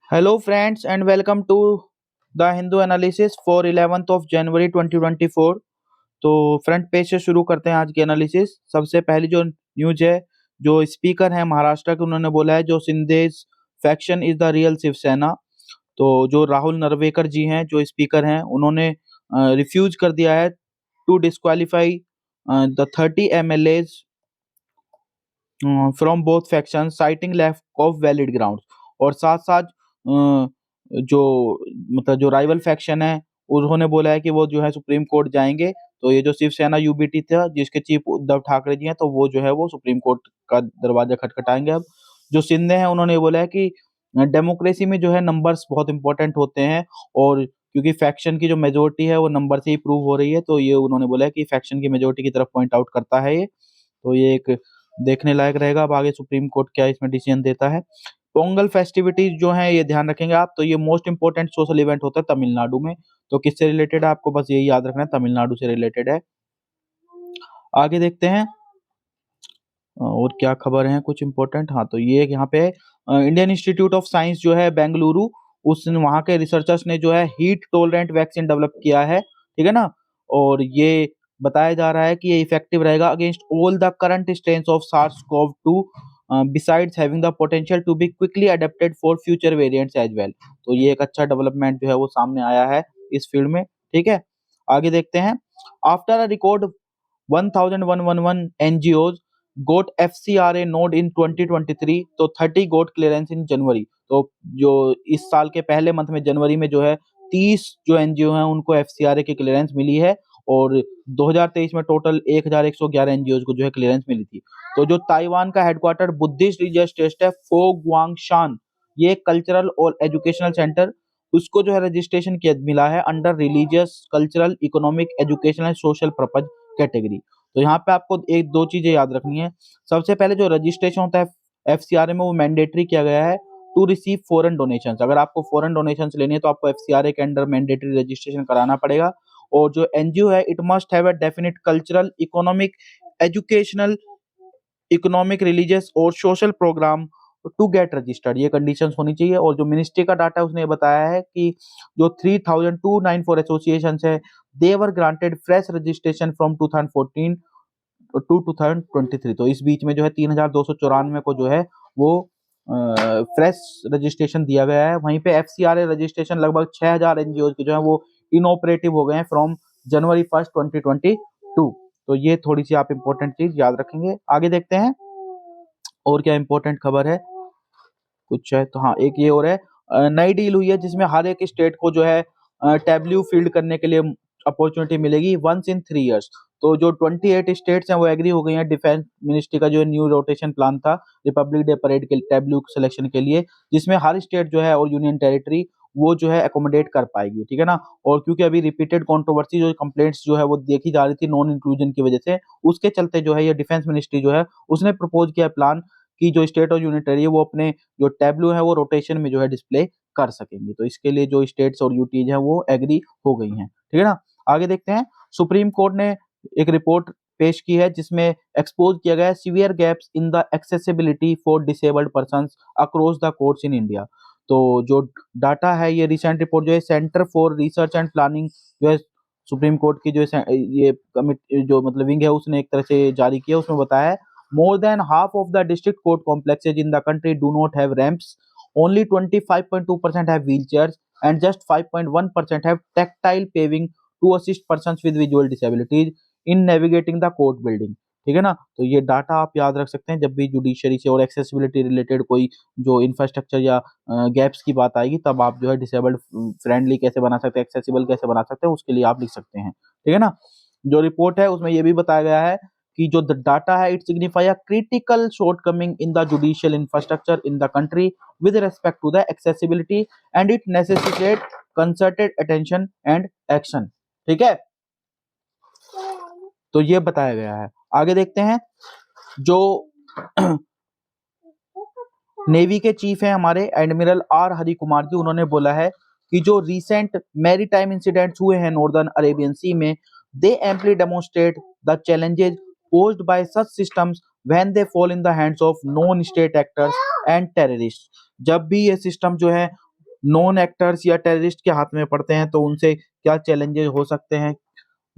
Hello, friends, and welcome to the Hindu analysis for 11th of January 2024। तो front page से शुरू करते हैं आज की एनालिसिस। सबसे पहली जो न्यूज है, जो स्पीकर है महाराष्ट्र के, उन्होंने बोला है जो Shinde's faction is the real Shiv Sena. तो जो राहुल नरवेकर जी हैं, जो स्पीकर हैं, उन्होंने रिफ्यूज कर दिया है to disqualify the 30 MLAs from both faction citing lack of valid grounds. और साथ साथ जो मतलब जो राइवल फैक्शन है, उन्होंने बोला है कि वो जो है सुप्रीम कोर्ट जाएंगे। तो ये जो शिवसेना यूबीटी था, जिसके चीफ उद्धव ठाकरे जी हैं, तो वो जो है वो सुप्रीम कोर्ट का दरवाजा खटखटाएंगे। अब जो शिंदे हैं, उन्होंने बोला है कि डेमोक्रेसी में जो है नंबर्स बहुत इंपॉर्टेंट होते हैं, और क्योंकि फैक्शन की जो मेजोरिटी है वो नंबर से ही प्रूव हो रही है, तो ये उन्होंने बोला है कि फैक्शन की मेजोरिटी की तरफ पॉइंट आउट करता है ये। तो ये एक देखने लायक रहेगा, अब आगे सुप्रीम कोर्ट क्या इसमें डिसीजन देता है। पोंगल फेस्टिविटीज जो है ये ध्यान रखेंगे आप, तो ये मोस्ट इंपोर्टेंट सोशल इवेंट होता है तमिलनाडु में। तो किससे रिलेटेड है, आपको बस यही याद रखना है, तमिलनाडु से रिलेटेड है। आगे देखते हैं और क्या खबर है कुछ इंपॉर्टेंट। हाँ, तो ये यहाँ पे इंडियन इंस्टीट्यूट ऑफ साइंस जो है बेंगलुरु, उस वहाँ के रिसर्चर्स ने जो है हीट टॉलरेंट वैक्सीन डेवलप किया है, ठीक है ना। और ये बताया जा रहा है कि ये इफेक्टिव रहेगा against all the current strains of SARS CoV 2 besides having the potential to be quickly adapted for future variants as well. तो ये एक अच्छा डेवलपमेंट जो है वो सामने आया है इस फील्ड में, ठीक है। आगे देखते हैं। After a record 1111 NGOs got FCRA nod in 2023, तो 30 गोट क्लियरेंस इन जनवरी। तो जो इस साल के पहले मंथ में जनवरी में जो है 30 जो एनजीओ हैं उनको FCRA की क्लियरेंस मिली है, और 2023 में टोटल 1111 एनजीओ को जो है क्लियरेंस मिली थी। तो जो ताइवान का हेडक्वार्टर बुद्धिस्ट रिलीजियस टेस्ट है फो गुआंगशान, ये कल्चरल और एजुकेशनल सेंटर, उसको जो है रजिस्ट्रेशन किया मिला है under religious cultural economic educational social purpose category. तो यहाँ पे आपको एक दो चीजें याद रखनी है। सबसे पहले जो रजिस्ट्रेशन होता है FCRA में, वो मैंडेटरी किया गया है टू रिसीव फॉरेन डोनेशंस। अगर आपको फॉरेन डोनेशंस लेनी है तो आपको FCRA के अंडर मैंडेटरी रजिस्ट्रेशन कराना पड़ेगा। और जो एनजीओ है, it must have a definite cultural economic educational economic religious और social programme to get registered, ये कंडीशंस होनी चाहिए। और जो मिनिस्ट्री का डाटा है उसने ये बताया है कि जो 3294 एसोसिएशन है, they were granted fresh registration from 2014 to 2023। तो इस बीच में जो है 3294 को जो है वो फ्रेश रजिस्ट्रेशन दिया गया है। वहीं पे FCRA रजिस्ट्रेशन लगभग 6000 एनजीओ के जो है वो इनऑपरेटिव हो गए हैं फ्रॉम जनवरी 1 2022। तो ये थोड़ी सी आप इंपॉर्टेंट चीज याद रखेंगे। आगे देखते हैं और क्या इंपॉर्टेंट खबर है कुछ है। तो हाँ, एक ये और है, नई डील हुई है जिसमें हर एक स्टेट को जो है टैब्ल्यू फील्ड करने के लिए अपॉर्चुनिटी मिलेगी वंस इन 3 इयर्स। तो जो 28 स्टेट्स हैं वो एग्री हो गई हैं डिफेंस मिनिस्ट्री का जो न्यू रोटेशन प्लान था रिपब्लिक डे परेड के टैब्ल्यू सिलेक्शन के लिए, जिसमें हर स्टेट जो है और यूनियन टेरिटरी वो जो है एकोमोडेट कर पाएगी, ठीक है ना। और क्योंकि अभी रिपीटेड कंट्रोवर्सी जो कंप्लेंट्स जो है वो देखी जा रही थी नॉन इंक्लूजन की वजह से, उसके चलते जो है ये डिफेंस मिनिस्ट्री जो है उसने प्रपोज किया प्लान कि जो स्टेट और यूनियन टेरिटरी है वो अपने जो टैब्लू है वो रोटेशन में जो है डिस्प्ले कर सकेंगे। तो इसके लिए जो स्टेट्स और यूटीज हैं वो एग्री हो गई हैं, ठीक है ना। आगे देखते हैं। सुप्रीम कोर्ट ने एक रिपोर्ट पेश की है जिसमें एक्सपोज किया गया है severe gaps in the accessibility for disabled persons across the courts in India. तो जो डाटा है, ये रिसेंट रिपोर्ट जो है centre for research and planning जो है सुप्रीम कोर्ट की जो ये कमिटी जो मतलब विंग है उसने एक तरह से जारी किया, उसमें बताया है more than half of the district court complexes in the country do not have ramps. Only 25.2% have wheelchairs, and just 5.1% have tactile paving to assist persons with visual disabilities in navigating the court building. ठीक है ना। तो ये data आप याद रख सकते हैं जब भी जुडिशरी से और एक्सेसिबिलिटी रिलेटेड कोई जो इंफ्रास्ट्रक्चर या गैप्स की बात आएगी, तब आप जो है डिसेबल्ड फ्रेंडली कैसे बना सकते हैं, एक्सेसिबल कैसे बना सकते हैं, उसके लिए आप लिख सकते हैं, ठीक है ना। जो रिपोर्ट है उसमें ये भी बताया गया है कि जो डाटा है it signify a critical shortcoming in the judicial infrastructure in the country with respect to the accessibility and it necessitate concerted attention and action, ठीक है। तो ये बताया गया है। आगे देखते हैं। जो नेवी के चीफ हैं हमारे एडमिरल आर हरि कुमार जी, उन्होंने बोला है कि जो रिसेंट मैरीटाइम इंसिडेंट्स हुए हैं नॉर्दर्न अरेबियन सी में, they amply demonstrate the challenges posed by such systems when they fall in the hands of non state actors and terrorists। जब भी ये सिस्टम जो है नॉन एक्टर्स या टेररिस्ट के हाथ में पड़ते हैं तो उनसे क्या चैलेंजेस हो सकते हैं,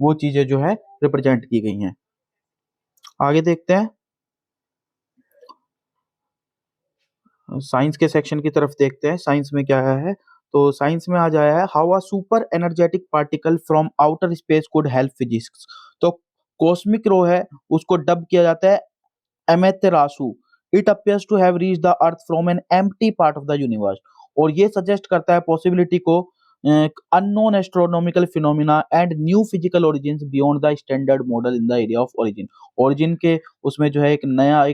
वो चीजें जो है रिप्रेजेंट की गई हैं। आगे देखते हैं, साइंस के सेक्शन की तरफ देखते हैं, साइंस में क्या है। तो साइंस में आ जाया है how a super energetic particle from outer space could help physics. तो कॉस्मिक रो है, उसको डब किया जाता है Amaterasu. It appears to have reached the earth from an empty part of the universe. और ये सजेस्ट करता है पॉसिबिलिटी को unknown astronomical phenomena and new physical origins beyond the standard model in the area of origin. Origin के उसमें जो है एक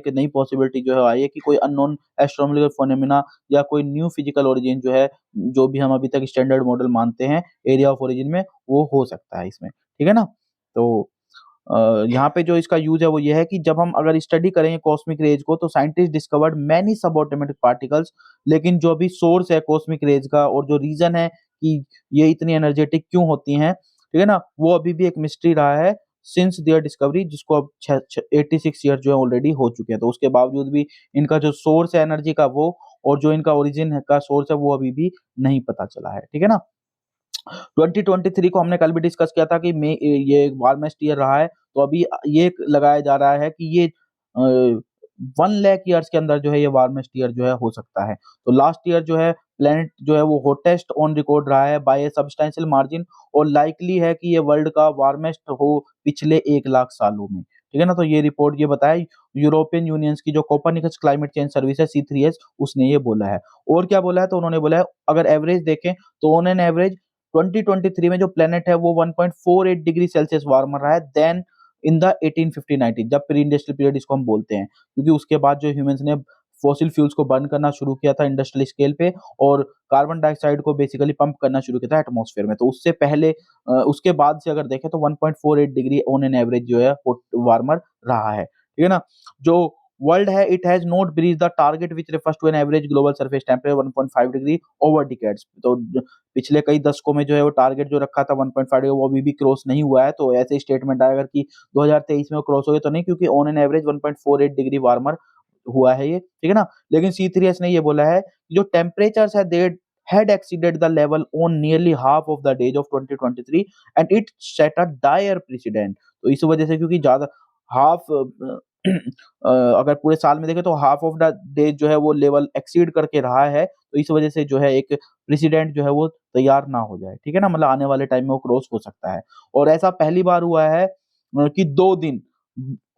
नई पॉसिबिलिटी जो है आई है कि कोई अननोन एस्ट्रोनॉमिकल फिनोमिना या कोई न्यू फिजिकल ओरिजिन जो है, जो भी हम अभी तक स्टैंडर्ड मॉडल मानते हैं एरिया ऑफ ओरिजिन में, वो हो सकता है इसमें, ठीक है ना। तो यहाँ पे जो इसका यूज है वो ये है कि जब हम अगर स्टडी करेंगे कॉस्मिक रेज को, तो साइंटिस्ट डिस्कवर्ड मैनी सब एटॉमिक पार्टिकल्स। लेकिन जो अभी सोर्स है कॉस्मिक रेज का और जो रीजन है कि ये इतनी एनर्जेटिक क्यों होती हैं, ठीक है ना, वो अभी भी एक मिस्ट्री रहा है सिंस देयर डिस्कवरी, जिसको अब 86 ईयर जो है ऑलरेडी हो चुके हैं। तो उसके बावजूद भी इनका जो सोर्स है एनर्जी का वो, और जो इनका ओरिजिन का सोर्स है वो अभी भी नहीं पता चला है, ठीक है ना। 2023 को हमने कल भी डिस्कस किया था कि ये वार्मेस्ट ईयर रहा है। तो अभी ये लगाया जा रहा है कि ये 1 लाख ईयर्स के अंदर जो है ये वार्मेस्ट ईयर जो है हो सकता है। तो लास्ट ईयर जो है प्लेनेट जो है वो हॉटेस्ट ऑन रिकॉर्ड रहा है बाय ए सब्सटेंशियल मार्जिन, और लाइकली है कि ये वर्ल्ड का वार्मेस्ट हो पिछले 1 लाख सालों में, ठीक है ना। तो ये रिपोर्ट ये बताया यूरोपियन यूनियंस की जो कोपर्निकस क्लाइमेट चेंज सर्विस है C3S, उसने ये बोला है। और क्या बोला है, तो उन्होंने बोला है अगर एवरेज देखें तो ऑन एन एवरेज 2023 में जो प्लेनेट है वो 1.48 डिग्री सेल्सियस वार्मर रहा है देन इन द 1850-90, जब प्री इंडस्ट्रियल पीरियड इसको हम बोलते हैं, क्योंकि उसके बाद जो ह्यूमंस ने फॉसिल फ्यूल्स को बर्न करना शुरू किया था इंडस्ट्रियल स्केल पे, और कार्बन डाइऑक्साइड को बेसिकली पंप करना शुरू किया था एटमॉस्फेयर में। तो उससे पहले उसके बाद से अगर देखें तो 1.48 डिग्री ऑन एन एवरेज जो है वार्मर रहा है, ठीक है ना। जो वर्ल्ड है it has not breach the target which refers to an average global surface temperature 1.5 degree over decades. तो पिछले कई दशकों में जो है वो टारगेट जो रखा था 1.5 डिग्री वो अभी भी क्रॉस नहीं हुआ है। तो ऐसे स्टेटमेंट आया अगर कि 2023 में वो क्रॉस हो गया तो नहीं, क्योंकि on an average 1.48 degree warmer हुआ है ये, ठीक है ना। लेकिन C3S ने ये बोला है कि जो टेम्परेचर्स है दे had exceeded the level on nearly half of the days of 2023 and it set a dire precedent। तो इस वजह से क्योंकि ज्यादा हाफ अगर पूरे साल में देखें तो हाफ ऑफ द डेज जो है वो लेवल एक्सीड करके रहा है, तो इस वजह से जो है एक प्रेसिडेंट जो है वो तैयार ना हो जाए, ठीक है ना, मतलब आने वाले टाइम में वो क्रॉस हो सकता है। और ऐसा पहली बार हुआ है कि 2 दिन,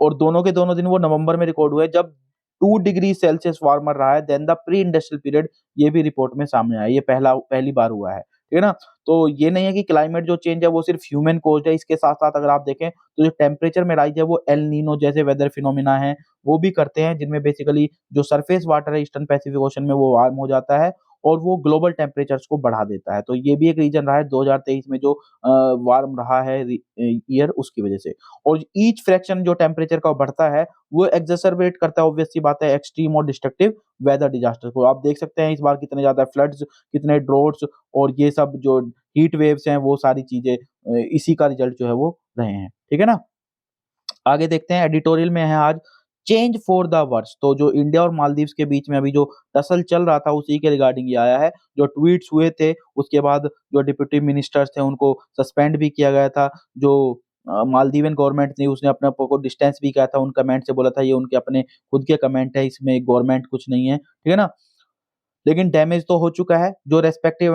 और दोनों के दोनों दिन वो नवंबर में रिकॉर्ड हुए जब 2 डिग्री सेल्सियस वार्मर रहा है then the pre industrial period. ये भी रिपोर्ट में सामने आया, ये पहली बार हुआ है, ठीक है ना। तो ये नहीं है कि क्लाइमेट जो चेंज है वो सिर्फ ह्यूमन कोज्ड है, इसके साथ साथ अगर आप देखें तो जो टेम्परेचर में राइज है वो एल नीनो जैसे वेदर फिनोमिना है वो भी करते हैं, जिनमें बेसिकली जो सरफेस वाटर है ईस्टर्न पैसिफिक ओशन में वो वार्म हो जाता है और वो ग्लोबल टेम्परेचर्स को बढ़ा देता है। तो ये भी एक रीजन रहा है 2023 में जो वार्म रहा है ईयर, उसकी वजह से। और ईच फ्रैक्शन जो टेम्परेचर का बढ़ता है वो एक्सरबेट करता है, ऑब्वियस सी बात है, एक्सट्रीम और डिस्ट्रक्टिव वेदर डिजास्टर को। आप देख सकते हैं इस बार कितने ज्यादा फ्लड्स, कितने ड्रॉट्स और ये सब जो हीट वेव्स हैं वो सारी चीजें इसी का रिजल्ट जो है वो रहे हैं, ठीक है ना। आगे देखते हैं, एडिटोरियल में है आज चेंज फॉर द वर्स। तो जो इंडिया और मालदीव्स के बीच में अभी जो टसल चल रहा था उसी के रिगार्डिंग ये आया है। जो ट्वीट्स हुए थे उसके बाद जो डिप्टी मिनिस्टर्स थे उनको सस्पेंड भी किया गया था। जो मालदीवियन गवर्नमेंट थी उसने अपने आप को डिस्टेंस भी किया था उन कमेंट से, बोला था ये उनके अपने खुद के कमेंट है, इसमें गवर्नमेंट कुछ नहीं है, ठीक है ना। लेकिन डैमेज तो हो चुका है, जो रेस्पेक्टिव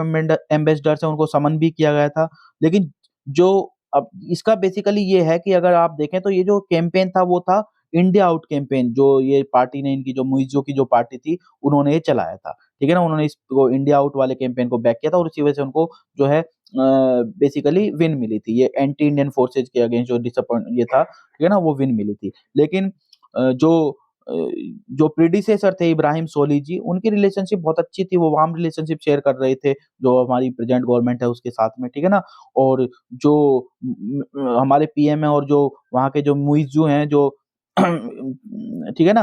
एम्बेसडर्स हैं उनको समन भी किया गया था। लेकिन जो अब इसका बेसिकली ये है कि अगर आप देखें तो ये जो कैंपेन था वो था इंडिया आउट कैंपेन, जो ये पार्टी ने इनकी जो मुइज़्ज़ो की जो पार्टी थी उन्होंने ये चलाया था, ठीक है ना। उन्होंने इसको इंडिया आउट वाले कैंपेन को बैक किया था और इसी वजह से उनको जो है बेसिकली विन मिली थी। ये एंटी इंडियन फोर्सेस के अगेंस्ट जो डिसअपॉइंट ये था, ठीक है ना, वो विन मिली थी। लेकिन अ, जो प्रीडिसेसर थे इब्राहिम सोली जी, उनकी रिलेशनशिप बहुत अच्छी थी, वो वार्म रिलेशनशिप शेयर कर रहे थे जो हमारी प्रेजेंट गवर्नमेंट है उसके साथ में, ठीक है ना। और जो हमारे पीएम है और जो वहाँ के जो मुइज़्ज़ू हैं जो ठीक है ना,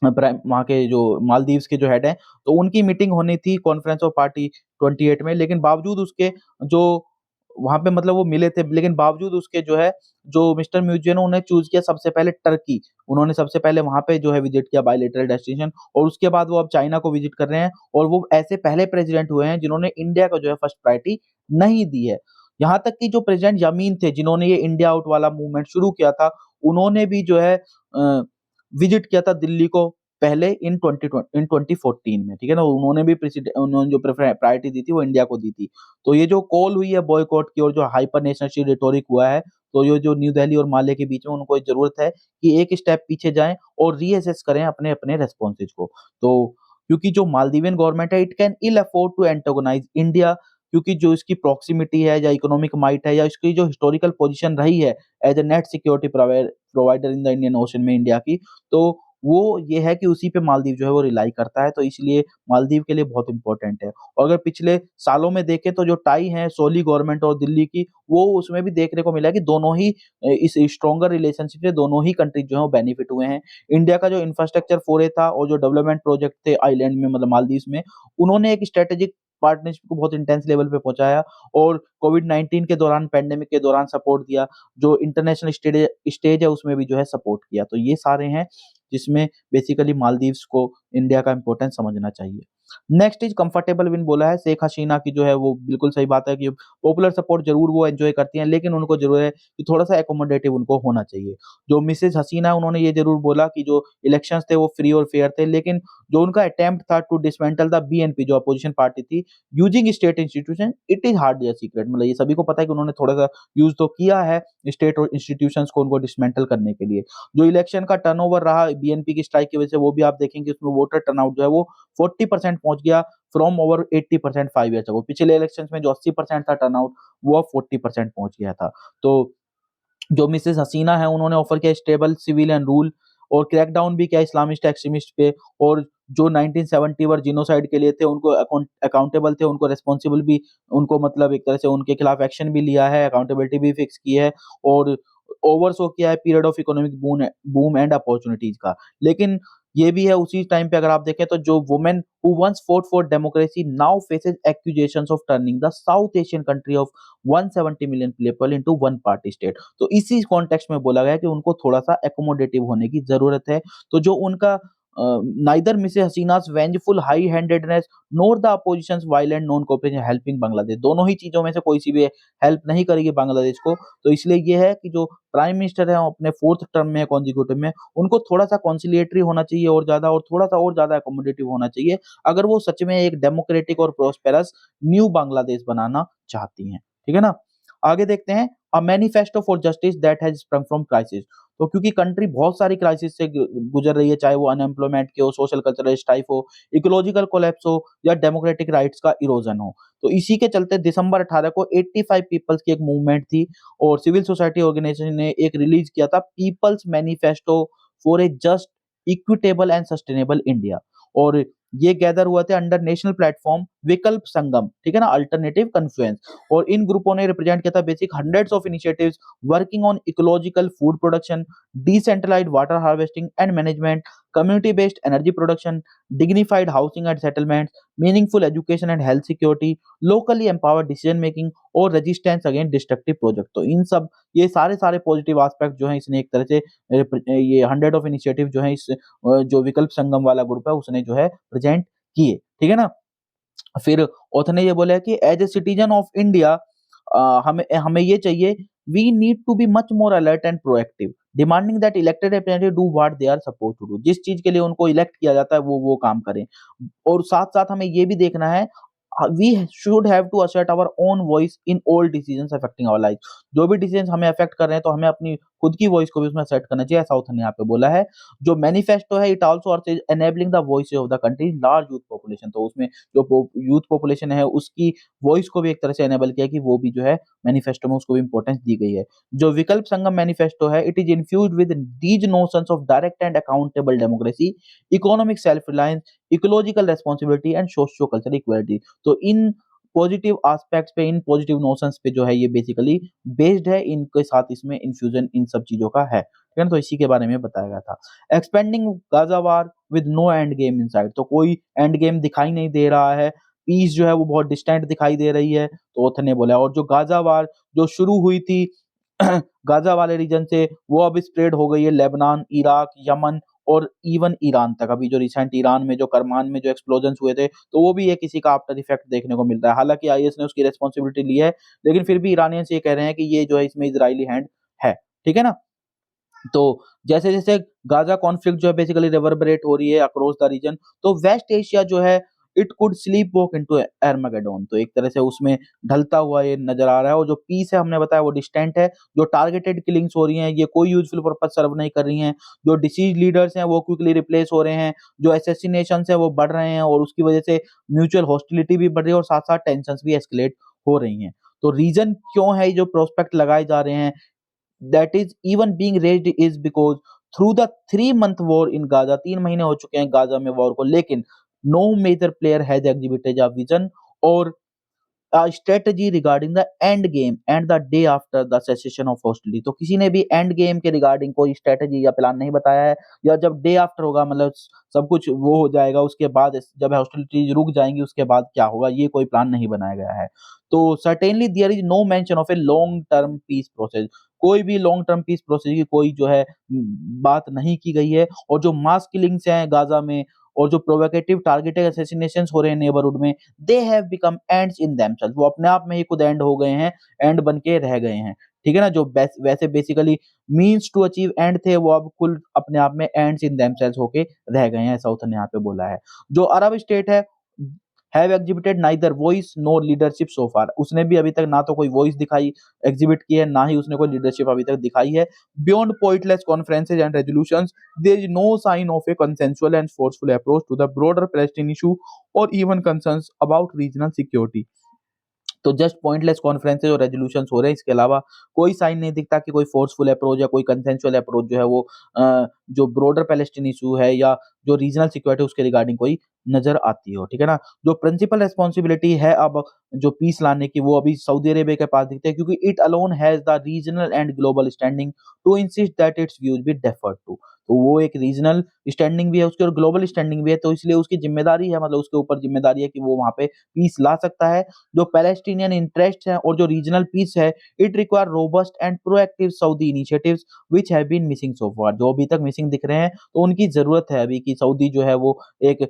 वहाँ के जो मालदीव्स के जो हेड हैं, तो उनकी मीटिंग होनी थी कॉन्फ्रेंस ऑफ पार्टी 28 में, लेकिन बावजूद उसके जो वहाँ पे मतलब वो मिले थे, लेकिन बावजूद उसके जो है, जो मिस्टर म्यूजियन उन्होंने चूज़ किया सबसे पहले टर्की। उन्होंने सबसे पहले वहाँ पे जो है विज़िट किया बायलैटरल डेस्टिनेशन, और उसके बाद वो अब चाइना को विज़िट कर रहे हैं, और वो ऐसे पहले प्रेज़िडेंट हुए हैं जिन्होंने इंडिया को जो है फर्स्ट प्रायोरिटी नहीं दी है। यहाँ तक कि जो प्रेज़िडेंट यामीन थे, जिन्होंने ये इंडिया आउट वाला मूवमेंट शुरू किया था, उन्होंने भी जो है विज़िट किया था दिल्ली को पहले इन 2014 में, ठीक है ना? उन्होंने जो प्रायोरिटी दी थी वो इंडिया को दी थी। तो ये जो कॉल हुई है बॉयकॉट की, और जो हाइपर नेशनलिस्ट रेटोरिक हुआ है, तो ये जो न्यू दिल्ली और माले के बीच में उनको एक ज़रूरत है कि एक स्टेप पीछे जाएँ और रीअसेस करें अपने-अपने रिस्पॉन्सेज़ को। तो क्योंकि जो मालदीवियन गवर्नमेंट है, it can ill afford to antagonise India, क्योंकि जो इसकी प्रॉक्सिमिटी है या इकोनॉमिक माइट है या इसकी जो हिस्टोरिकल पोज़ीशन रही है as a net security provider in the Indian ocean में इंडिया की, तो वो ये है कि उसी पे मालदीव जो है वो रिलाई करता है, तो इसलिए मालदीव के लिए बहुत इम्पोर्टेंट है। और अगर पिछले सालों में देखें तो जो टाई है सोली गवर्नमेंट और दिल्ली की, वो उसमें भी देखने को मिला है कि दोनों ही इस स्ट्रॉन्गर रिलेशनशिप से दोनों ही कंट्रीज़ जो हैं वो बेनिफिट हुए हैं। इंडिया का जो इंफ्रास्ट्रक्चर फोरे था और जो डेवलपमेंट प्रोजेक्ट थे आइलैंड में, मतलब मालदीव्स में, उन्होंने एक स्ट्रैटेजिक पार्टनरशिप को बहुत इंटेंस लेवल पे पहुँचाया, और कोविड-19 के दौरान, पैंडेमिक के दौरान सपोर्ट दिया। जो इंटरनेशनल स्टेज है उसमें भी जो है सपोर्ट किया। तो ये सारे हैं जिसमें बेसिकली मालदीव्स को इंडिया का इम्पोर्टेंस समझना चाहिए। नेक्स्ट इज़ कंफर्टेबल विन बोला है, शेख हसीना की जो है वो बिल्कुल सही बात है कि पॉपुलर सपोर्ट ज़रूर वो एन्जॉय करती हैं, लेकिन उनको ज़रूर है कि थोड़ा-सा एक्कोमोडेटिव उनको होना चाहिए। जो मिसेज़ हसीना है उन्होंने ये ज़रूर बोला कि जो इलेक्शंस थे वो फ्री और फेयर थे, लेकिन जो उनका अटेम्प्ट था टू डिसमेंटल द बीएनपी, जो अपोजिशन पार्टी थी, using state institution, it is hardly a secret, मतलब ये सभी को पता है कि उन्होंने थोड़ा-सा यूज़ तो किया है स्टेट और इंस्टीट्यूशंस को उनको डिसमेंटल करने के लिए। जो इलेक्शन का टर्नओवर रहा बीएनपी की स्ट्राइक की वजह से, वो भी आप देखेंगे उसमें वोटर टर्नआउट जो है वो 40% पहुँच गया फ्रॉम ओवर 80% 5 ईयर्स अगो। पिछले इलेक्शंस में जो 80% था टर्नआउट, वो अब 40% पहुँच गया था। तो जो मिसेज़ हसीना है उन्होंने ऑफर किया स्टेबल सिविलियन रूल, और क्रैकडाउन भी किया इस्लामिस्ट एक्सट्रीमिस्ट पे, और जो 1971 जिनोसाइड के लिए थे उनको अकाउंटेबल थे, उनको रिस्पांसिबल भी, उनको मतलब एक तरह से उनके खिलाफ एक्शन भी लिया है, अकाउंटेबिलिटी भी फिक्स की है, और ओवरसो किया है period of economic boom and opportunities का। लेकिन ये भी है उसी टाइम पे अगर आप देखें तो जो women who once fought for democracy now faces accusations of turning the South Asian country of 170 million people into one party state. तो इसी कॉन्टेक्स्ट में बोला गया है कि उनको थोड़ा-सा एक्कोमोडेटिव होने की ज़रूरत है। तो जो उनका neither Mrs Hasina's vengeful high-handedness nor the opposition's violent non-cooperation helping Bangladesh, दोनों ही चीज़ों में से कोई सी भी हेल्प नहीं करेगी बांग्लादेश को। तो इसलिए ये है कि जो प्राइम मिनिस्टर है अपने 4th टर्म में कॉन्जिक्यूटिव में, उनको थोड़ा-सा कॉन्सिलिएटरी होना चाहिए और ज़्यादा, और थोड़ा-सा और ज़्यादा एक्कोमोडेटिव होना चाहिए, अगर वो सच में एक डेमोक्रेटिक और प्रॉस्पेरस न्यू बांग्लादेश बनाना चाहती हैं। ठीक है ना? आगे देखते हैं a manifesto for justice that has sprung from crisis. तो क्योंकि कंट्री बहुत सारी क्राइसिस से गुजर रही है, चाहे वो अनएम्प्लॉयमेंट की हो, सोशल कल्चरल स्ट्राइफ हो, इकोलॉजिकल कोलैप्स हो, या डेमोक्रेटिक राइट्स का इरोजन हो। तो इसी के चलते दिसंबर 18 को 85 पीपल्स की एक मूवमेंट थी, और सिविल सोसाइटी ऑर्गेनाइजेशन ने एक रिलीज किया था people's manifesto for a just, equitable and sustainable India. और ये गैदर हुआ थे अंडर नेशनल प्लेटफॉर्म विकल्प संगम, ठीक है ना, अल्टरनेटिव कन्फ्लुएंस। और इन ग्रुपों ने रिप्रेजेंट किया था basic hundreds of initiatives working on ecological food production, decentralised water harvesting and management, community based energy production, dignified housing and settlements, meaningful education and health security, locally empowered decision making, और resistance against destructive project. तो इन सब, ये सारे positive aspect जो है इसने एक तरह से ये 100 ऑफ इनिशिएटिव जो है इस जो विकल्प संगम वाला ग्रुप है उसने जो है प्रेजेंट किए, ठीक है ना? फिर ऑथर ने ये बोला है कि as a citizen of India हमें हमें ये चाहिए, we need to be much more alert and proactive, demanding that elected representative do what they are suppose to do. जिस चीज के लिए उनको इलेक्ट किया जाता है वो काम करें। और साथ साथ हमें ये भी देखना है, we should have to assert our own voice in all decisions affecting our life. जो भी डिसीजंस हमें अफेक्ट कर रहे हैं तो हमें अपनी खुद की वॉइस को भी उसमें सेट करना चाहिए, ऐसा ऑथर ने यहाँ पे बोला है। जो मैनिफेस्टो है it also urges enabling the voice of the country large youth population. तो उसमें जो यूथ पॉपुलेशन है उसकी वॉइस को भी एक तरह से एनेबल किया कि वो भी जो है मैनिफेस्टो में उसको भी इंपॉर्टेंस दी गई है। जो विकल्प संगम मैनिफेस्टो है it is infused with these notions of direct and accountable democracy, economic self reliance, ecological responsibility and socio cultural equality. तो इन पॉजिटिव एस्पेक्ट्स पे, इन पॉजिटिव नोशंस पे जो है ये बेसिकली बेस्ड है, इनके साथ इसमें इन्फ्यूजन इन सब चीज़ों का है। ठीक है ना? तो इसी के बारे में बताया गया था। Expanding Gaza war with no end game in sight. तो कोई एंड गेम दिखाई नहीं दे रहा है। पीस जो है वो बहुत डिस्टेंट दिखाई दे रही है, तो ऑथर ने बोला। और जो गाज़ा वार जो शुरू हुई थी गाज़ा वाले रीजन से, वो अब स्प्रेड हो गई है लेबनान, इराक, यमन और इवन ईरान तक। अभी जो रिसेंट ईरान में जो करमान में जो एक्सप्लोजन्स हुए थे, तो वो भी एक इसी का आफ्टर इफेक्ट देखने को मिल रहा है। हालाँकि आईएस ने उसकी रिस्पॉन्सिबिलिटी ली है, लेकिन फिर भी ईरानियंस ये कह रहे हैं कि ये जो है इसमें इज़राइली हैंड है। ठीक है ना? तो जैसे-जैसे गाज़ा कॉन्फ्लिक्ट जो है बेसिकली रिवर्बरेट हो रही है अक्रॉस द रीजन, तो वेस्ट एशिया जो है it could sleepwalk into Armageddon. तो एक तरह से उसमें ढलता हुआ ये नज़र आ रहा है। और जो पीस है हमने बताया वो डिस्टेंट है, जो टारगेटेड किलिंग्स हो रही हैं ये कोई यूज़फुल पर्पस सर्व नहीं कर रही हैं, जो डिसीज़ लीडर्स हैं वो क्विकली रिप्लेस हो रहे हैं, जो असैसिनेशंस हैं वो बढ़ रहे हैं और उसकी वजह से म्यूचुअल हॉस्टिलिटी भी बढ़ रही है और साथ-साथ टेंशन्स भी एस्केलेट हो रही हैं। तो रीज़न क्यों है ये जो प्रोस्पेक्ट लगाए जा रहे हैं that is even being raised is because through the 3 month war in Gaza, 3 महीने हो चुके हैं गाजा में वॉर को, लेकिन no major player has exhibited a vision or a strategy regarding the end game and the day after the cessation of hostility। तो किसी ने भी एंड गेम के रिगार्डिंग कोई स्ट्रेटजी या प्लान नहीं बताया है, या जब डे आफ्टर होगा मतलब सब कुछ वो हो जाएगा उसके बाद जब हॉस्टिलिटीज रुक जाएंगी उसके बाद क्या होगा, ये कोई प्लान नहीं बनाया गया है। तो certainly there is no mention of a long term peace process. कोई भी लॉन्ग टर्म पीस प्रोसेस की कोई जो है बात नहीं की गई है। और जो मास किलिंग्स हैं गाजा में और जो प्रोवोकेटिव टारगेटेड असैसिनेशंस हो रहे हैं नेबरहुड में, they have become ends in themselves. वो अपने आप में ही खुद एंड हो गए हैं, एंड बन के रह गए हैं। ठीक है ना? जो वैसे basically means to achieve end थे, वो अब कुल अपने आप में एंड्स इन देमसेल्व्स होके रह गए हैं, ऐसा उसने यहाँ पे बोला है। जो अरब स्टेट है have exhibited neither voice nor leadership so far. उसने भी अभी तक ना तो कोई वॉइस दिखाई एग्जिबिट की है, ना ही उसने कोई लीडरशिप अभी तक दिखाई है। Beyond pointless conferences and resolutions, there is no sign of a consensual and forceful approach to the broader Palestine issue और even concerns about regional security. तो जस्ट पॉइंटलेस कॉन्फ्रेंसेस और रेजोल्यूशंस हो रहे हैं, इसके अलावा कोई साइन नहीं दिखता कि कोई फोर्सफुल अप्रोच या कोई कंसेंसुअल अप्रोच जो है वो जो ब्रॉडर पैलेस्टीन इशू है या जो रीजनल सिक्योरिटी उसके रिगार्डिंग कोई नजर आती हो। ठीक है ना? जो प्रिंसिपल रिस्पॉन्सिबिलिटी है अब जो पीस लाने की, वो अभी सऊदी अरेबिया के पास दिखते हैं, क्योंकि it alone has the regional and global standing to insist that its views be deferred to. तो वो एक रीजनल स्टैंडिंग भी है उसकी और ग्लोबल स्टैंडिंग भी है, तो इसलिए उसकी जिम्मेदारी है, मतलब उसके ऊपर जिम्मेदारी है कि वो वहां पे पीस ला सकता है। जो पैलेस्टीनियन इंटरेस्ट है और जो रीजनल पीस है, it require robust and proactive Saudi initiatives which have been missing so far. जो अभी तक मिसिंग दिख रहे हैं, तो उनकी जरूरत है अभी कि सऊदी जो है वो एक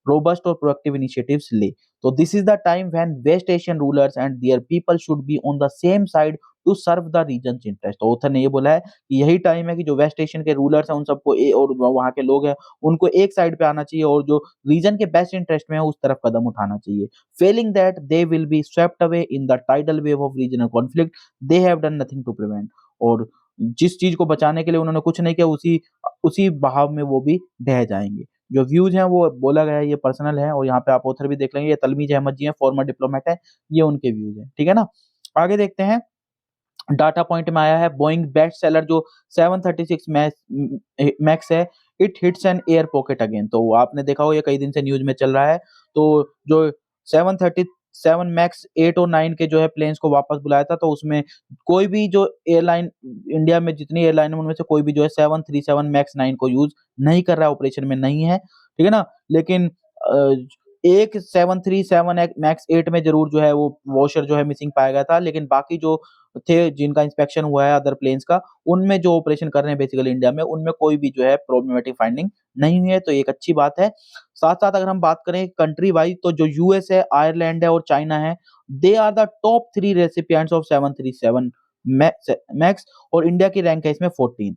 रोबस्ट और प्रोएक्टिव इनिशिएटिव्स ले। तो this is the time when West Asian rulers and their people should be on the same side to serve the region's interest. तो ऑथर ने ये बोला है कि यही टाइम है कि जो वेस्ट एशियन के रूलर्स हैं उन सबको और वहाँ के लोग हैं उनको एक साइड पे आना चाहिए और जो रीजन के बेस्ट इंटरेस्ट में है उस तरफ कदम उठाना चाहिए। Feeling that they will be swept away in the tidal wave of regional conflict they have done nothing to prevent. और जिस चीज को बचाने के लिए उन्होंने कुछ नहीं किया, उसी उसी बहाव में वो भी बह जाएंगे। जो व्यूज हैं वो बोला गया है, ये पर्सनल है और यहाँ पे आप ऑथर भी देख लेंगे, ये तलमीज अहमद जी हैं, फॉर्मर डिप्लोमेट है, ये उनके व्यूज हैं। ठीक है ना? आगे देखते हैं। डाटा पॉइंट में आया है बोइंग बेस्ट सेलर जो 736 मैक्स है, it hits an air pocket again. तो आपने देखा हो ये कई दिन से न्यूज में चल रहा है। तो जो 737 मैक्स 8 और 9 के जो है प्लेन्स को वापस बुलाया था, तो उसमें कोई भी जो एयरलाइन इंडिया में जितनी एयरलाइन है उनमें से कोई भी जो है 737 मैक्स 9 को यूज नहीं कर रहा है, ऑपरेशन में नहीं है। ठीक है ना? लेकिन एक 737 मैक्स 8 में जरूर जो है वो वॉशर जो है मिसिंग पाया गया था, लेकिन बाकी जो थे जिनका इंस्पेक्शन हुआ है अदर प्लेन्स का, उनमें जो ऑपरेशन कर रहे हैं बेसिकली इंडिया में, उनमें कोई भी जो है प्रॉब्लमेटिक फाइंडिंग नहीं हुई है, तो एक अच्छी बात है। साथ-साथ अगर हम बात करें कंट्री वाइज़, तो जो यूएस है, आयरलैंड है और चाइना है, they are the top 3 recipients of 737 max और इंडिया की रैंक है इसमें 14th।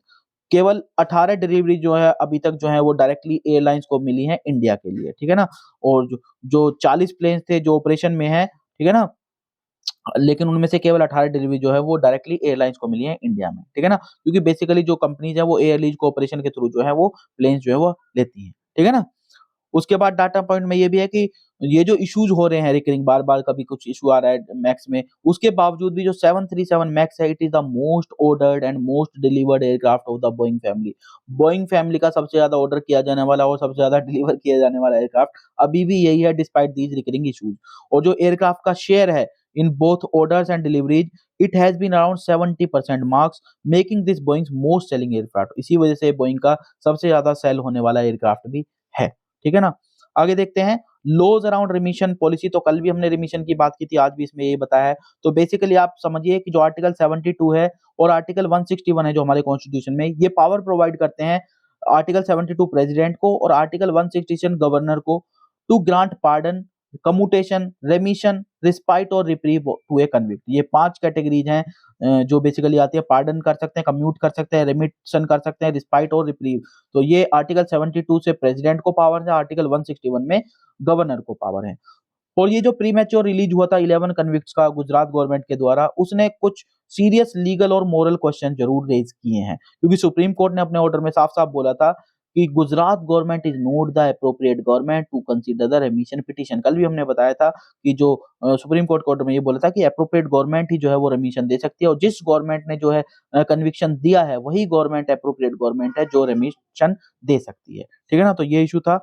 केवल 18 डिलीवरी जो है अभी तक जो है वो डायरेक्टली एयरलाइंस को मिली हैं इंडिया के लिए। ठीक है ना? और जो 40 प्लेन्स थे जो ऑपरेशन में हैं, ठीक है ना? लेकिन उनमें से केवल 18 डिलीवरी जो है वो डायरेक्टली एयरलाइंस को मिली है इंडिया में। ठीक है ना? क्योंकि बेसिकली जो कंपनीज है वो एयर लीज कोऑपरेशन के थ्रू जो है वो प्लेन्स जो है वो लेती हैं। ठीक है ना? उसके बाद डाटा पॉइंट में ये भी है कि ये जो इश्यूज हो रहे हैं रिकरिंग, बार-बार कभी कुछ इश्यू आ रहा है मैक्स में, उसके बावजूद भी जो 737 मैक्स है, it is the most ordered and most delivered aircraft of the Boeing family. Boeing family का सबसे ज़्यादा ऑर्डर किया जाने वाला और सबसे ज़्यादा डिलीवर किया जाने वाला एयरक्राफ्ट अभी भी यही है डिस्पाइट दीज़ रिकरिंग इश्यूज। और जो एयरक्राफ्ट का शेयर है in both orders and deliveries, it has been around 70% marks, making this Boeing's most selling aircraft. इसी वजह से बोइंग का सबसे ज़्यादा सेल होने वाला एयरक्राफ्ट भी है। ठीक है ना? आगे देखते हैं। लॉज अराउंड रिमिशन पॉलिसी, तो कल भी हमने रिमिशन की बात की थी, आज भी इसमें यही बताया है। तो बेसिकली आप समझिए कि जो आर्टिकल 72 है और आर्टिकल 161 है जो हमारे कॉन्स्टिट्यूशन में, ये पावर प्रोवाइड करते हैं आर्टिकल 72 प्रेसिडेंट को और आर्टिकल 167 गवर्नर को to grant pardon, commutation, remission, respite और रिप्रीव टू ए कन्विक्ट। ये 5 कैटेगरीज हैं जो बेसिकली आती है। पार्डन कर सकते हैं, कम्यूट कर सकते हैं, रेमिशन कर सकते हैं, रिस्पाइट और रिप्रीव। तो ये आर्टिकल 72 से प्रेसिडेंट को पावर है, आर्टिकल 161 में गवर्नर को पावर है। और ये जो प्रीमैच्योर रिलीज हुआ था 11 कन्विक्ट्स का गुजरात गवर्नमेंट के द्वारा, उसने कुछ सीरियस लीगल और मोरल क्वेश्चन जरूर रेज किए हैं, क्योंकि सुप्रीम कोर्ट ने अपने ऑर्डर में साफ-साफ बोला था कि Gujarat government is not the appropriate government to consider the remission petition. कल भी हमने बताया था कि जो सुप्रीम कोर्ट के ऑर्डर में ये बोला था कि एप्रोप्रिएट गवर्नमेंट ही जो है वो रेमिशन दे सकती है, और जिस गवर्नमेंट ने जो है कन्विक्शन दिया है वही गवर्नमेंट एप्रोप्रिएट गवर्नमेंट है जो रेमिशन दे सकती है। ठीक है ना? तो ये इशू था।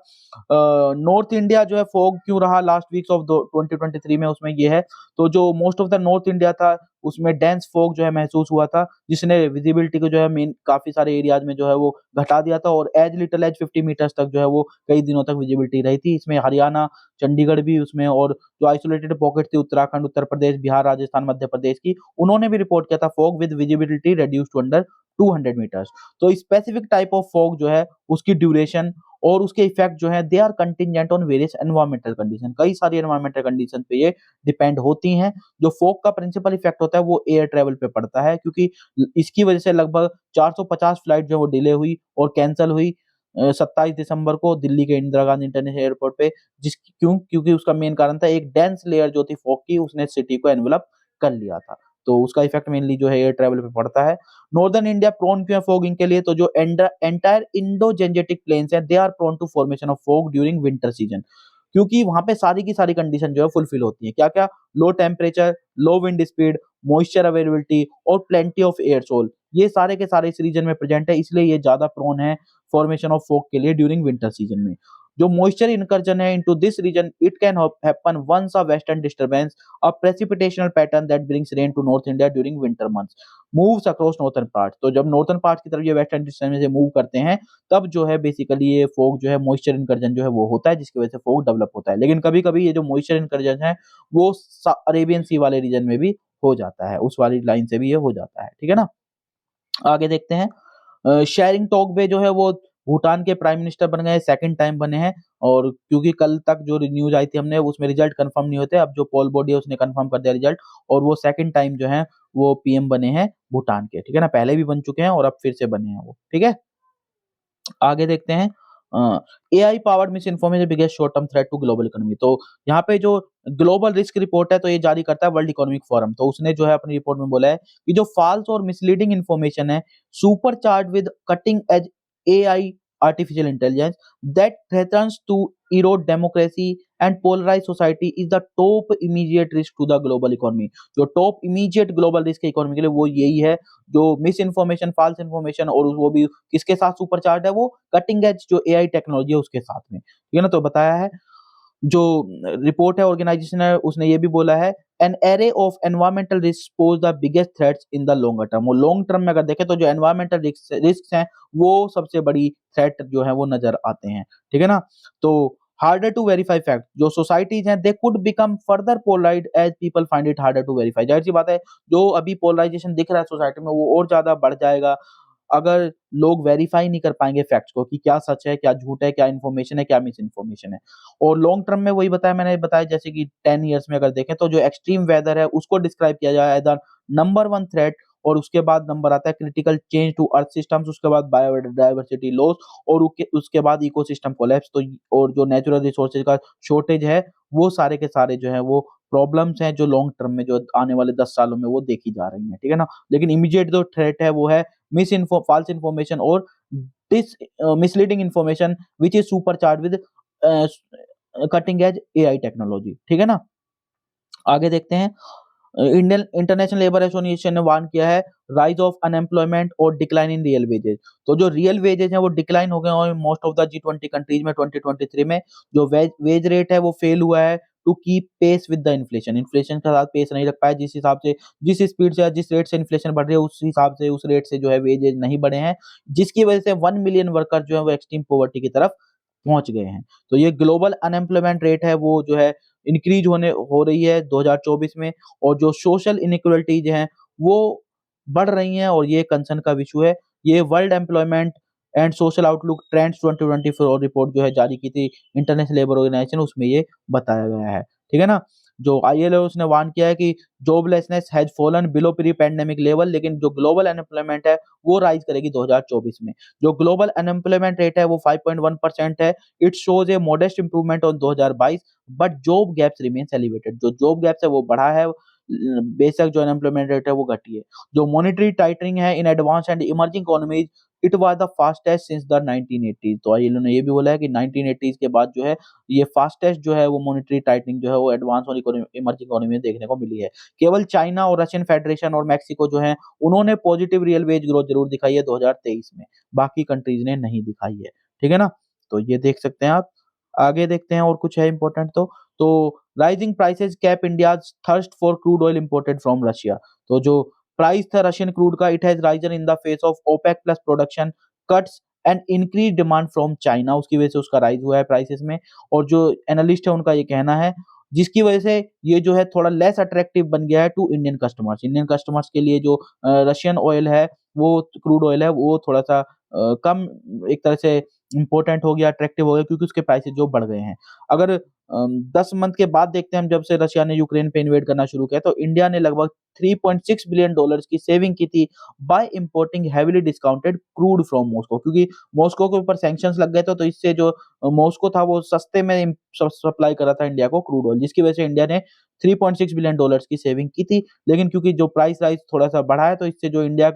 नॉर्थ इंडिया जो है फॉग क्यों रहा लास्ट वीक्स ऑफ 2023 में, उसमें ये है। तो जो most of the north India था उसमें डेंस फॉग जो है महसूस हुआ था, जिसने विजिबिलिटी को जो है मेन काफी सारे एरियाज में जो है वो घटा दिया था, और एज लिटिल एज 50 मीटर्स तक जो है वो कई दिनों तक विजिबिलिटी रही थी। इसमें हरियाणा, चंडीगढ़ भी उसमें, और जो आइसोलेटेड पॉकेट थी उत्तराखंड, उत्तर प्रदेश, बिहार, राजस्थान, मध्य प्रदेश की, उन्होंने भी रिपोर्ट किया था fog with visibility reduce to under 200 metres. तो स्पेसिफिक टाइप ऑफ फॉग जो है उसकी ड्यूरेशन और उसके इफेक्ट जो है they are contingent on various environmental condition. कई सारी एनवायरमेंटल कंडीशन पे ये डिपेंड होती हैं। जो फॉग का प्रिंसिपल इफेक्ट होता है वो एयर ट्रेवल पे पड़ता है, क्योंकि इसकी वजह से लगभग 450 फ्लाइट जो है वो डिले हुई और कैंसल हुई 27 दिसंबर को दिल्ली के इंदिरा गांधी इंटरनेशनल एयरपोर्ट पे। क्योंकि उसका मेन कारण था एक डेंस लेयर जो थी फॉग की, उसने सिटी को एनवेलप कर लिया था। तो उसका इफेक्ट मेनली जो है एयर ट्रेवल पे पड़ता है। नॉर्दर्न इंडिया प्रोन क्यों है फॉगिंग के लिए? तो जो एंटायर इंडो जेंजेटिक प्लेन्स है they are prone to formation of fog during winter season, क्योंकि वहां पे सारी की सारी कंडीशन जो है फुलफिल होती है। क्या क्या? लो टेम्परेचर, लो विंड स्पीड, मॉइस्चर अवेलेबिलिटी और प्लेंटी ऑफ एयर सोल, ये सारे के सारे इस रीजन में प्रेजेंट है, इसलिए ये ज्यादा प्रोन है फॉर्मेशन ऑफ फॉग के लिए ड्यूरिंग विंटर सीजन में। जो मॉइस्चर इनकर्जन है into this region it can happen once a western disturbance a precipitational pattern that brings rain to north India during winter months moves across northern part. तो जब northern part की तरफ ये western disturbance से move करते हैं तब जो है बेसिकली ये फॉग जो है मॉइस्चर इनकर्जन जो है वो होता है, जिसकी वजह से फॉग डेवलप होता है। लेकिन कभी-कभी ये जो मॉइस्चर इनकर्जन है वो अरेबियन सी वाले रीजन में भी हो जाता है, उस वाली लाइन से भी ये हो जाता है। ठीक है ना? आगे देखते हैं। शेरिंग टोगबे जो है वो भूटान के प्राइम मिनिस्टर बन गए हैं, सेकंड टाइम बने हैं। और क्योंकि कल तक जो न्यूज़ आई थी हमने उसमें रिजल्ट कंफर्म नहीं होते, अब जो पोल बॉडी है उसने कंफर्म कर दिया रिजल्ट, और वो सेकंड टाइम जो है वो पीएम बने हैं भूटान के। ठीक है ना? पहले भी बन चुके हैं और अब फिर से बने हैं वो। ठीक है? आगे देखते हैं। AI powered misinformation biggest short term threat to global economy. तो यहाँ पे जो ग्लोबल रिस्क रिपोर्ट है तो ये जारी करता है वर्ल्ड इकोनॉमिक फोरम। तो उसने जो है अपनी रिपोर्ट में बोला है कि जो फाल्स और मिसलीडिंग इन्फॉर्मेशन है supercharge with cutting edge AI artificial intelligence that threatens to erode democracy and polarise society is the top immediate risk to the global economy. जो टॉप इमीडिएट ग्लोबल रिस्क है economy के लिए वो यही है, जो miss information, false information, और वो भी किसके साथ सुपर चार्ज है? वो कटिंग एज जो एआई टेक्नोलॉजी है उसके साथ में। ठीक है ना? तो बताया है जो रिपोर्ट है ऑर्गेनाइजेशन है उसने ये भी बोला है an array of environmental risk pose the biggest threats in the longer term. वो लॉन्ग टर्म में अगर देखें तो जो एनवायरमेंटल रिस्क हैं वो सबसे बड़ी थ्रेट जो है वो नजर आते हैं। ठीक है ना? तो हार्डर टू वेरीफाई फैक्ट, जो सोसाइटीज हैं they could become further polarised as people find it harder to verify. जाहिर सी बात है जो अभी पोलराइजेशन दिख रहा है सोसाइटी में वो और ज्यादा बढ़ जाएगा अगर लोग वेरीफाई नहीं कर पाएंगे फैक्ट्स को कि क्या सच है, क्या झूठ है, क्या इन्फॉर्मेशन है, क्या मिस इन्फॉर्मेशन है। और लॉन्ग टर्म में वही बताया मैंने बताया जैसे कि 10 इयर्स में अगर देखें तो जो एक्सट्रीम वेदर है उसको डिस्क्राइब किया जाए एज द नंबर 1 थ्रेट, और उसके बाद नंबर आता है critical change to earth systems, उसके बाद बायोडायवर्सिटी लॉस, और उसके बाद इकोसिस्टम कोलैप्स। तो और जो नेचुरल रिसोर्सेज का शॉर्टेज है वो सारे के सारे जो है वो प्रॉब्लम्स हैं जो लॉन्ग टर्म में जो आने वाले 10 सालों में वो देखी जा रही हैं। ठीक है ना? लेकिन इमीडिएट जो थ्रेट है वो है फाल्स इन्फॉर्मेशन और dis misleading information which is supercharged with cutting edge AI technology. ठीक है ना? आगे देखते हैं। इंडियन इंटरनेशनल लेबर एसोसिएशन ने वार्न किया है राइज ऑफ अनएम्प्लॉयमेंट और डिक्लाइन इन रियल वेजेस। तो जो रियल वेजेस हैं वो डिक्लाइन हो गए और most of the G20 countries में 2023 में जो वेज रेट है वो फेल हुआ है to keep pace with the inflation. Inflation के साथ पेस नहीं रख पाया, जिस हिसाब से जिस स्पीड से जिस रेट से इन्फ्लेशन बढ़ रही है उस हिसाब से उस रेट से जो है वेजेस नहीं बढ़े हैं, जिसकी वजह से 1 मिलियन वर्कर जो है वो एक्सट्रीम पॉवर्टी की तरफ पहुँच गए हैं। तो ये ग्लोबल अनएम्प्लॉयमेंट रेट है वो जो है इंक्रीज़ होने हो रही है 2024 में, और जो सोशल इनइक्वालिटीज़ हैं वो बढ़ रही हैं, और ये कंसर्न का इश्यू है। ये world employment and social outlook trends 2024 report जो है जारी की थी इंटरनेशनल लेबर ऑर्गेनाइजेशन, उसमें ये बताया गया है। ठीक है ना? जो आईएलओ उसने वार्न किया है कि joblessness has fallen below pre pandemic level, लेकिन जो ग्लोबल अनएम्प्लॉयमेंट है वो राइज़ करेगी 2024 में। जो ग्लोबल अनएम्प्लॉयमेंट रेट है वो 5.1% है। It shows A modest improvement on 2022, but job gaps remains elevated. जो जॉब गैप्स है वो बढ़ा है, बेशक जो अनएम्प्लॉयमेंट रेट है वो घटी है। जो मॉनेटरी टाइटनिंग है इन advanced and emerging economies, it was the fastest since the 1980s। तो आईएलओ ने ये भी बोला है कि 1980s के बाद जो है ये फास्टेस्ट जो है वो मॉनेटरी टाइटनिंग जो है वो एडवांस और इमर्जिंग इकोनॉमी में देखने को मिली है। केवल चाइना और रशियन फेडरेशन और मेक्सिको जो है उन्होंने पॉजिटिव रियल वेज ग्रोथ ज़रूर दिखाई है 2023 में, बाकी कंट्रीज़ ने नहीं दिखाई है। ठीक है ना? तो ये देख सकते हैं आप। आगे देखते हैं और कुछ है इम्पोर्टेंट तो rising prices cap India's thirst for crude oil imported from Russia. तो जो प्राइस था रशियन क्रूड का, it has risen in the face of OPEC plus production cuts and increased demand from China, उसकी वजह से उसका rise हुआ है प्राइसेस में। और जो एनालिस्ट है उनका ये कहना है, जिसकी वजह से ये जो है थोड़ा लेस अट्रैक्टिव बन गया है to Indian customers. Indian customers के लिए जो रशियन ऑयल है, वो क्रूड ऑयल है, वो थोड़ा-सा कम एक तरह से इम्पोर्टेंट हो गया, अट्रैक्टिव हो गया, क्योंकि उसके प्राइसेज़ जो बढ़ गए हैं। अगर 10 मंथ के बाद देखते हैं हम, जब से रशिया ने यूक्रेन पे इन्वेड करना शुरू किया, तो इंडिया ने लगभग $3.6 बिलियन की सेविंग की थी by importing heavily discounted crude from Moscow, क्योंकि मॉस्को के ऊपर सैंक्शंस लग गए थे, तो इससे जो मॉस्को था वो सस्ते में सप्लाई कर रहा था इंडिया को क्रूड ऑयल, जिसकी वजह से इंडिया ने $3.6 बिलियन की सेविंग की थी। लेकिन क्योंकि जो प्राइस राइज़ थोड़ा-सा बढ़ा है, तो इससे जो इंडिया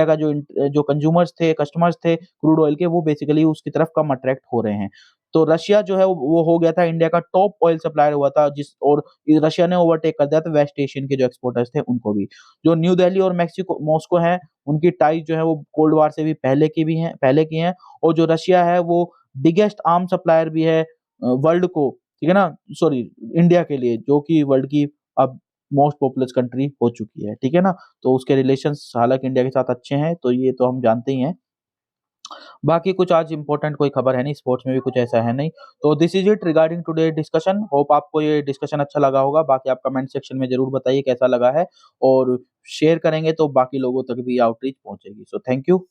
का जो कंज्यूमर्स थे, कस्टमर्स थे क्रूड ऑयल के, वो बेसिकली उसकी तरफ कम अट्रैक्ट हो रहे हैं। तो रशिया जो है वो हो गया था इंडिया का टॉप ऑयल सप्लायर हुआ था, और ये रशिया ने ओवरटेक कर दिया था वेस्ट एशियन के जो एक्सपोर्टर्स थे उनको भी। जो न्यू दिल्ली और मॉस्को हैं, उनकी टाइज़ जो है वो कोल्ड वॉर से भी पहले की हैं, और जो रशिया है वो बिगेस्ट आर्म सप्लायर भी है वर्ल्ड को, ठीक है ना? सॉरी, इंडिया के लिए, जो कि वर्ल्ड की अब मोस्ट पॉपुलस कंट्री हो चुकी है, ठीक है ना? तो उसके रिलेशंस हालाँकि इंडिया के साथ अच्छे हैं, तो ये तो हम जानते ही हैं। बाकी कुछ आज इम्पोर्टेंट कोई खबर है नहीं, स्पोर्ट्स में भी कुछ ऐसा है नहीं। तो this is it regarding today discussion. Hope आपको ये डिस्कशन अच्छा लगा होगा। बाकी आप कमेंट सेक्शन में ज़रूर बताइए कैसा लगा है, और शेयर करेंगे तो बाकी लोगों तक भी आउटरीच पहुँचेगी। So thank you.